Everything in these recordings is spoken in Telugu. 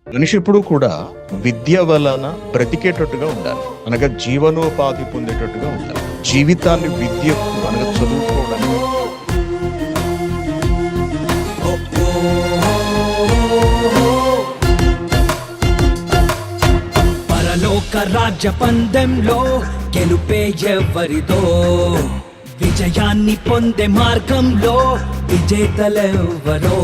మనిషి ఎప్పుడు కూడా విద్య వలన బ్రతికేటట్టుగా ఉండాలి, అనగా జీవనోపాధి పొందేటట్టుగా ఉండాలి. జీవితాన్ని విద్యకు అనగా చదువుకోవడానికి పరలోక రాజ్య పందెంలో గెలుపే ఎవరిదో, విజయాన్ని పొందే మార్గంలో విజేతలెవరో.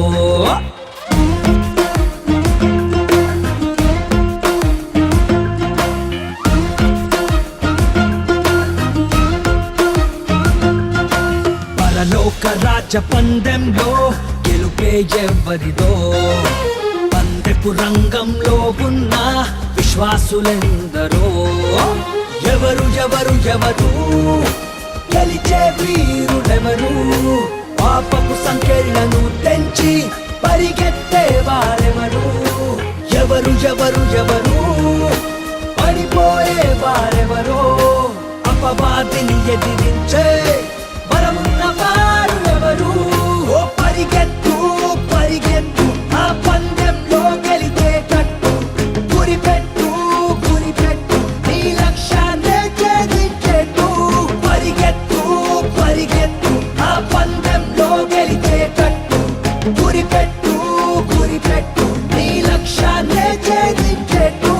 పరలోక రాజ్య పందెంలో గెలుపే ఎవరిదో, పందెపు రంగంలో ఉన్న విశ్వాసులెందరో. ఎవరు ఎవరు ఎవరు గెలిచే వీరులెవరు, పాపపు సంఖ్యలను తెంచి పరిగెత్తే వారెవరు. ఎవరు ఎవరు ఎవరు పడిపోయే వారెవరో, అపవాదిని ఎదిరించే బలమున్న వారు ఎవరు. ఓ పరిగెత్తు పరిగెత్తు ఆ పందెంలో గెలిచేటట్టు, గురిపెట్టు గురిపెట్టు నీ లక్ష్యాన్ని ఛేదించేట్టు. పరిగెత్తు పరిగెత్తు ఆ పందెంలో గెలిచేటట్టు, గురిపెట్టు గురిపెట్టు నీ లక్ష్యాన్ని ఛేదించేట్టు.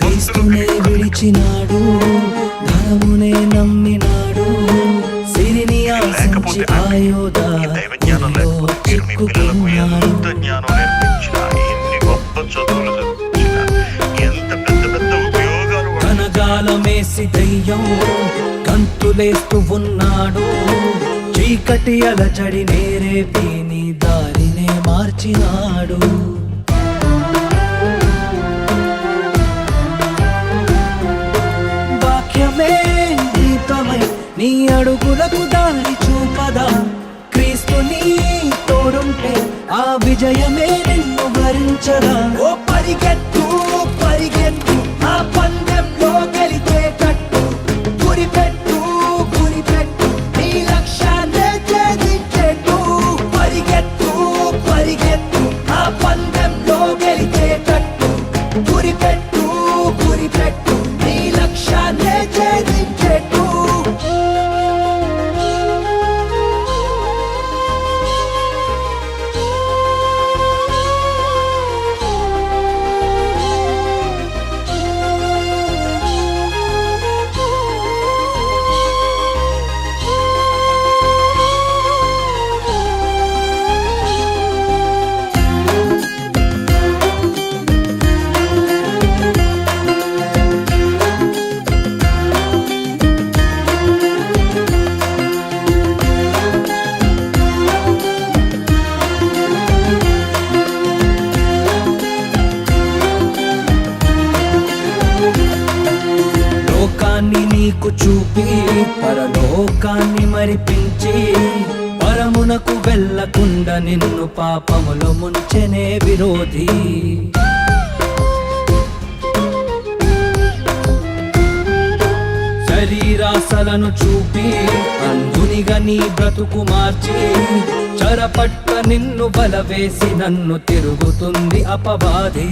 క్రీస్తునే విడిచినాడు, ధనమునే నమ్మినాడు, సిరిని ఆశించి ఆయోధంలో చిక్కుకున్నాడు. కనగాలమేసి దయ్యం గంతులేస్తూ ఉన్నాడు, చీకటి అలచడి నేరేపి నీ దారినే మార్చినాడు. దీపమై నీ అడుగులకు దారి చూపదా, క్రీస్తు నీ తోడుంటే ఆ విజయమే నిన్ను భరించదా. ఓ పరిగెత్తు పరిగెత్తు ఆ పందెంలో గెలిచేటట్టు, గురిపెట్టు గురిపెట్టు నీ లక్ష్యాన్ని ఛేదించేట్టు. పరిగెత్తు పరిగెత్తు ఆ పందెంలో గెలిచేటట్టు, గురిపెట్టు గురిపెట్టు నీ లక్ష్యాన్ని ఛేదించేట్టు. లోకాన్ని నీకు చూపి పరలోకాన్ని మరిపించి, పరమునకు వెళ్ళకుండా నిన్ను పాపములో ముంచెనే విరోధి. శరీరాశలను చూపి అంధునిగా నీ బ్రతుకు మార్చి, చెరపట్ట నిన్ను బలవేసి నన్ను తిరుగుతుంది అపవాది.